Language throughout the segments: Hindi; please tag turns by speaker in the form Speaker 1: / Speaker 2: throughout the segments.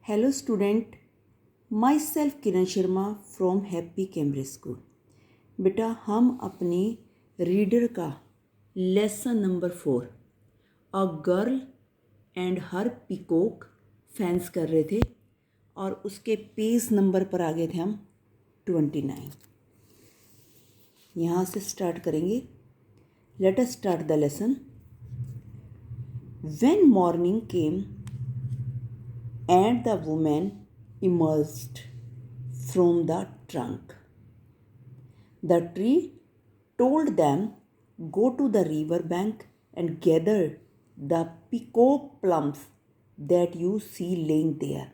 Speaker 1: Hello student, myself Kiran Sharma from happy Cambridge school. बेटा हम अपने रीडर का lesson number 4 a girl and her peacock fans कर रहे थे और उसके पेज नंबर पर आ गए थे हम 29। यहाँ से स्टार्ट करेंगे। Let us start the lesson. When morning came and the woman emerged from the trunk. The tree told them, go to the river bank and gather the peacock plums that you see laying there.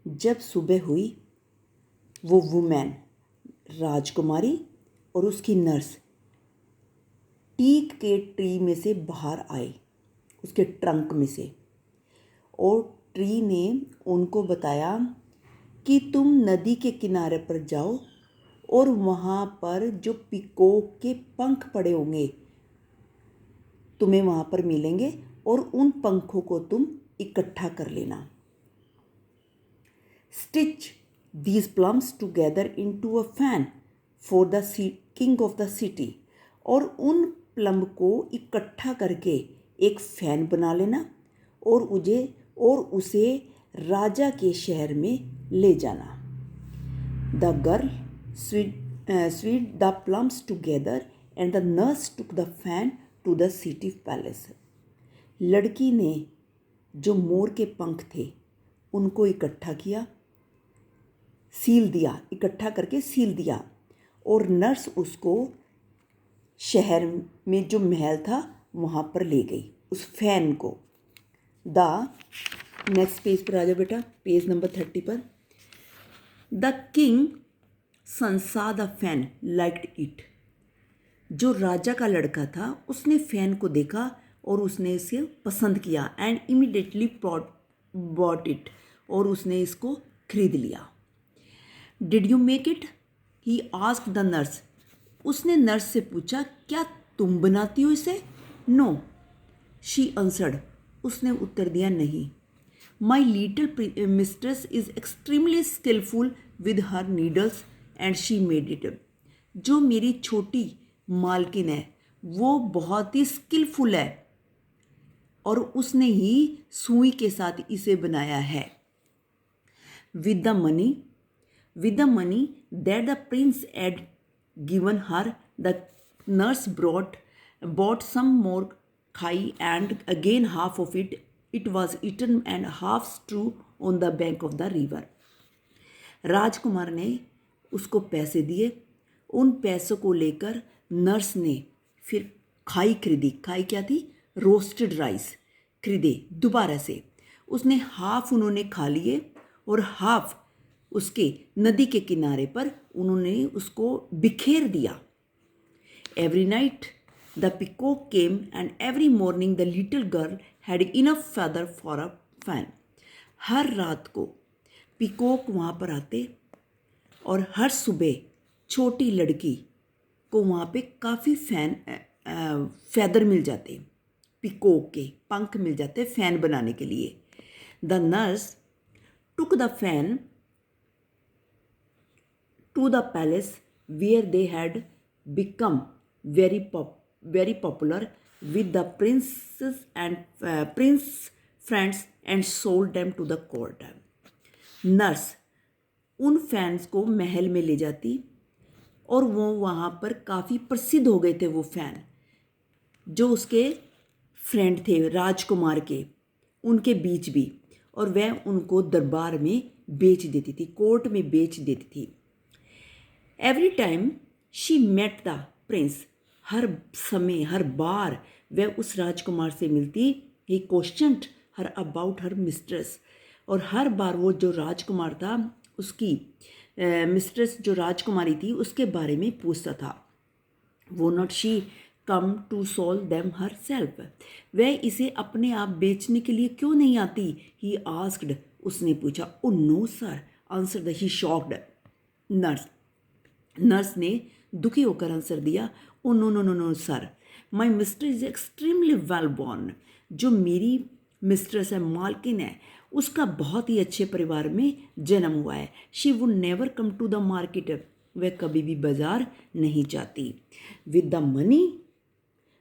Speaker 1: जब सुबह हुई वो वुमेन राजकुमारी और उसकी नर्स टीक के ट्री में से बाहर आए, उसके ट्रंक में से, और ट्री ने उनको बताया कि तुम नदी के किनारे पर जाओ और वहाँ पर जो पीकॉक के पंख पड़े होंगे तुम्हें वहाँ पर मिलेंगे और उन पंखों को तुम इकट्ठा कर लेना। Stitch these plums together into a fan for the king of the city, और उन प्लम को इकट्ठा करके एक फैन बना लेना और उसे राजा के शहर में ले जाना। The girl sweet the plums together and the nurse took the fan to the city palace. लड़की ने जो मोर के पंख थे उनको इकट्ठा किया, सील दिया, इकट्ठा करके सील दिया, और नर्स उसको शहर में जो महल था वहाँ पर ले गई, उस फैन को। द नेक्स्ट पेज पर आ जाओ बेटा, पेज नंबर 30 पर। द किंग सन सा द फैन लाइक्ड इट। जो राजा का लड़का था उसने फैन को देखा और उसने इसे पसंद किया। एंड इमीडिएटली बॉट इट, और उसने इसको खरीद लिया। Did you make it? He asked the nurse. उसने नर्स से पूछा, क्या तुम बनाती हो इसे? No, she answered. उसने उत्तर दिया, नहीं। My little mistress is extremely skillful with her needles and she made it. जो मेरी छोटी मालकिन है वो बहुत ही स्किलफुल है और उसने ही सुई के साथ इसे बनाया है। With the money that the Prince had given her, the nurse bought some more khai, and again half of it was eaten and half strewn on the bank of the river. राजकुमार ने उसको पैसे दिए। उन पैसों को लेकर नर्स ने फिर खाई खरीदी। खाई क्या थी? रोस्टेड राइस खरीदे दोबारा से। उसने हाफ उन्होंने खा लिए और हाफ उसके नदी के किनारे पर उन्होंने उसको बिखेर दिया। Every night the peacock came and every morning the little girl had enough feather for a fan. हर रात को पीकॉक वहाँ पर आते और हर सुबह छोटी लड़की को वहाँ पे काफ़ी फैदर मिल जाते, पीकॉक के पंख मिल जाते फैन बनाने के लिए। The nurse took the fan to the palace where they had become very popular with the princes and prince friends and sold them to the court. Nurse उन फैंस को महल में ले जाती और वो वहाँ पर काफ़ी प्रसिद्ध हो गए थे वो फैन, जो उसके फ्रेंड थे राजकुमार के, उनके बीच भी, और वह उनको दरबार में बेच देती थी, कोर्ट में बेच देती थी। Every time she met the prince, हर समय हर बार वह उस राजकुमार से मिलती, he questioned her about her mistress, और हर बार वो जो राजकुमार था उसकी मिस्ट्रेस जो राजकुमारी थी उसके बारे में पूछता था। वो not she come to solve them herself, वह इसे अपने आप बेचने के लिए क्यों नहीं आती? ही आस्क्ड, उसने पूछा। Oh no sir answer the he shocked nurse ने दुखी होकर आंसर दिया, oh no no no no sir, my mister is extremely well born. जो मेरी मिस्ट्रेस है, मालकिन है, उसका बहुत ही अच्छे परिवार में जन्म हुआ है। She would never come to the market, वह कभी भी बाजार नहीं जाती। With the money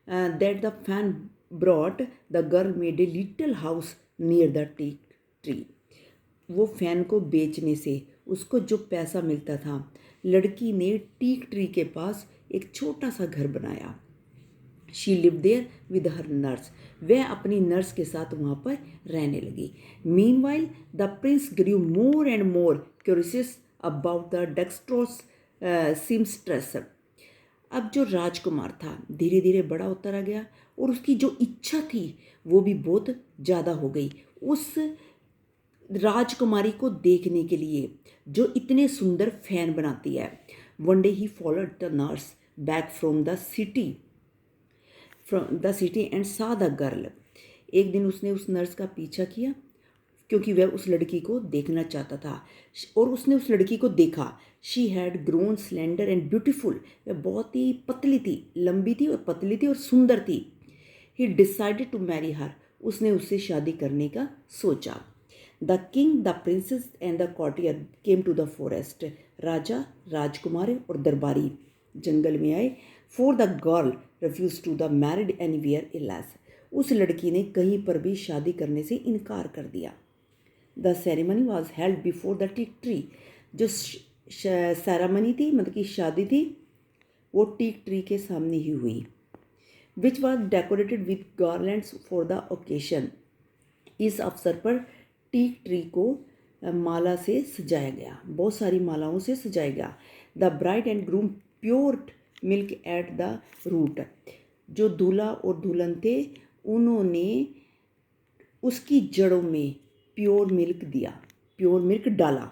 Speaker 1: that the fan brought, the girl made a little house near the teak tree. वो फैन को बेचने से उसको जो पैसा मिलता था, लड़की ने टीक ट्री के पास एक छोटा सा घर बनाया। She live there with her nurse, वह अपनी नर्स के साथ वहाँ पर रहने लगी। Meanwhile the prince grew more and more curious about the dexterous seamstress. अब जो राजकुमार था धीरे धीरे बड़ा होता रह गया और उसकी जो इच्छा थी वो भी बहुत ज़्यादा हो गई उस राजकुमारी को देखने के लिए जो इतने सुंदर फैन बनाती है। One day he followed the nurse back from the city and सा द गर्ल। एक दिन उसने उस नर्स का पीछा किया क्योंकि वह उस लड़की को देखना चाहता था और उसने उस लड़की को देखा। She had grown slender and beautiful, वह बहुत ही पतली थी, लंबी थी और पतली थी और सुंदर थी। He decided to marry her, उसने उससे शादी करने का सोचा। The king, the princess and the courtier came to the forest. राजा, राजकुमार और दरबारी जंगल में आए। For the girl refuse to the married anywhere else, उस लड़की ने कहीं पर भी शादी करने से इनकार कर दिया। The ceremony was held before the teak tree, जो सेरेमनी थी मतलब कि शादी थी वो टीक ट्री के सामने ही हुई। Which was decorated with garlands for the occasion, इस अवसर पर टीक ट्री को माला से सजाया गया, बहुत सारी मालाओं से सजाया गया। The bride and groom poured milk at the root, जो दूल्हा और दुल्हन थे उन्होंने उसकी जड़ों में प्योर मिल्क दिया, प्योर मिल्क डाला।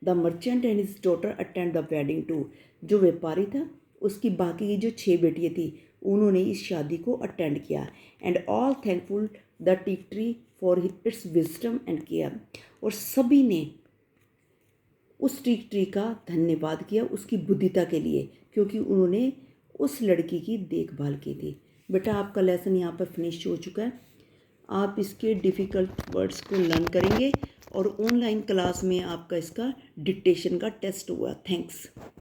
Speaker 1: The merchant and his daughter attend the wedding too, जो व्यापारी था उसकी बाकी की जो 6 बेटियाँ थी उन्होंने इस शादी को अटेंड किया। And all thankful the teak tree for its wisdom and care, और सभी ने उस टीक ट्री का धन्यवाद किया उसकी बुद्धिता के लिए क्योंकि उन्होंने उस लड़की की देखभाल की थी। बेटा आपका लेसन यहाँ पर फिनिश हो चुका है। आप इसके डिफ़िकल्ट वर्ड्स को लर्न करेंगे और ऑनलाइन क्लास में आपका इसका डिक्टेशन का टेस्ट हुआ। थैंक्स।